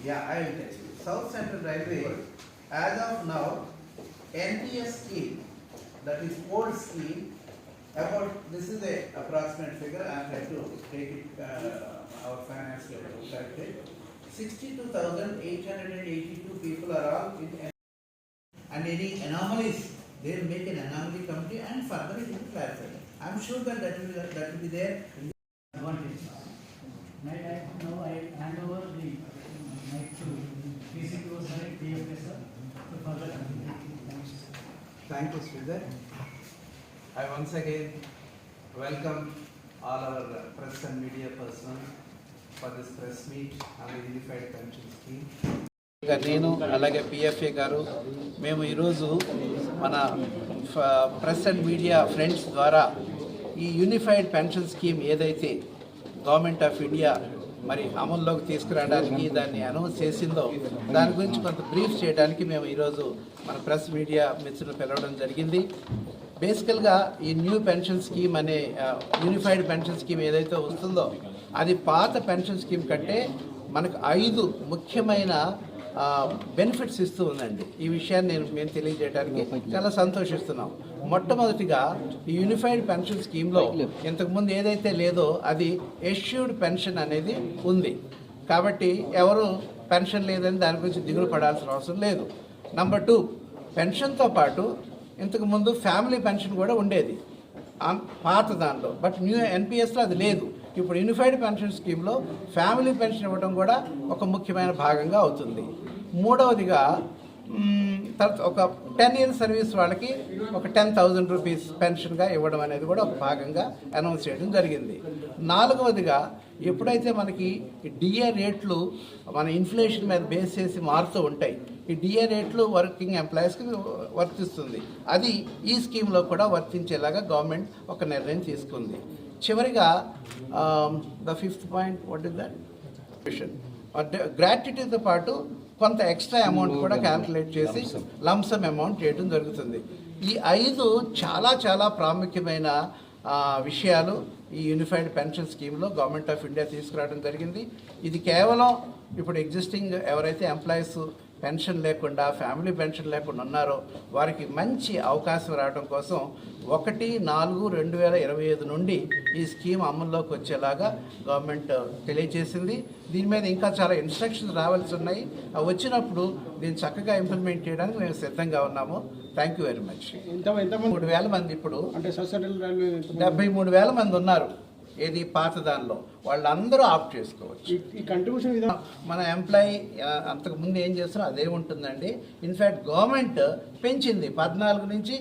Yeah, I will tell you. South Central Railway, as of now, NPS scheme, that is old scheme, about, this is a approximate figure, I am trying to take it, our finance calculated. 62,882 people are all in, and any anomalies, they will make an anomaly committee and further it will clarify. I am sure that that will be there in the advantage. Now I hand over the mic to PCPO sir, PFS sir, to further continue. Thank you, Sridhar. I once again welcome all our press and media personnel for this press meet on the Unified Pension Scheme. నేను అలాగే PFA గారు మేము ఈరోజు మన press and media friends ద్వారా ఈ unified pension scheme ఏదైతే government of India మరి అమల్లోకి తీసుకురావడానికి దాన్ని అనౌన్స్ చేసిందో దాని గురించి కొంత బ్రీఫ్ చేయడానికి మేము ఈరోజు మన ప్రెస్ మీడియా మిత్రులు పిలవడం జరిగింది. బేసికల్గా ఈ న్యూ పెన్షన్ స్కీమ్ అనే యూనిఫైడ్ పెన్షన్ స్కీమ్ ఏదైతే వస్తుందో అది పాత పెన్షన్ స్కీమ్ కంటే మనకు 5 ముఖ్యమైన బెనిఫిట్స్ ఇస్తూ ఉందండి. ఈ విషయాన్ని మేము తెలియజేయడానికి చాలా సంతోషిస్తున్నాం. మొట్టమొదటిగా ఈ యూనిఫైడ్ పెన్షన్ స్కీమ్లో ఇంతకుముందు ఏదైతే లేదో అది ఎష్యూర్డ్ పెన్షన్ అనేది ఉంది. కాబట్టి ఎవరు పెన్షన్ లేదని దాని గురించి దిగులు పడాల్సిన అవసరం లేదు. నంబర్ 2, పెన్షన్తో పాటు ఇంతకుముందు ఫ్యామిలీ పెన్షన్ కూడా ఉండేది పాత దాంట్లో, బట్ న్యూ ఎన్పిఎస్లో అది లేదు. ఇప్పుడు యూనిఫైడ్ పెన్షన్ స్కీమ్లో ఫ్యామిలీ పెన్షన్ ఇవ్వడం కూడా ఒక ముఖ్యమైన భాగంగా అవుతుంది. మూడవదిగా ఒక 10 years సర్వీస్ వాళ్ళకి ఒక 10,000 రూపీస్ పెన్షన్గా ఇవ్వడం అనేది కూడా ఒక భాగంగా అనౌన్స్ చేయడం జరిగింది. నాలుగవదిగా ఎప్పుడైతే మనకి డిఏ రేట్లు మన ఇన్ఫ్లేషన్ మీద బేస్ చేసి మారుతూ ఉంటాయి, ఈ డిఏ రేట్లు వర్కింగ్ ఎంప్లాయీస్కి వర్తిస్తుంది. అది ఈ స్కీమ్లో కూడా వర్తించేలాగా గవర్నమెంట్ ఒక నిర్ణయం తీసుకుంది. చివరిగా the 5th point, what is that, గ్రాట్యుటీతో పాటు కొంత ఎక్స్ట్రా అమౌంట్ కూడా క్యాల్కులేట్ చేసి లంసమ్ అమౌంట్ చేయడం జరుగుతుంది. ఈ 5 చాలా చాలా ప్రాముఖ్యమైన విషయాలు ఈ యూనిఫైడ్ పెన్షన్ స్కీమ్లో గవర్నమెంట్ ఆఫ్ ఇండియా తీసుకురావడం జరిగింది. ఇది కేవలం ఇప్పుడు ఎగ్జిస్టింగ్ ఎవరైతే ఎంప్లాయీస్ పెన్షన్ లేకుండా ఫ్యామిలీ పెన్షన్ లేకుండా ఉన్నారో వారికి మంచి అవకాశం రావడం కోసం 1/4/2025 నుండి ఈ స్కీమ్ అమల్లోకి వచ్చేలాగా గవర్నమెంట్ తెలియజేసింది. దీని మీద ఇంకా చాలా ఇన్స్ట్రక్షన్స్ రావాల్సి ఉన్నాయి. అవి వచ్చినప్పుడు దీన్ని చక్కగా ఇంప్లిమెంట్ చేయడానికి మేము సిద్ధంగా ఉన్నాము. Thank you very much. 3,000 మంది ఇప్పుడు అంటే 73,000 మంది ఉన్నారు ఏది పాత దానిలో, వాళ్ళందరూ ఆప్ట్ చేసుకోవచ్చు. ఈ కంట్రిబ్యూషన్ విధానం మన ఎంప్లాయీ అంతకు ముందు ఏం చేస్తారో అదే ఉంటుందండి. ఇన్ఫ్యాక్ట్ గవర్నమెంట్ పెంచింది 14 నుంచి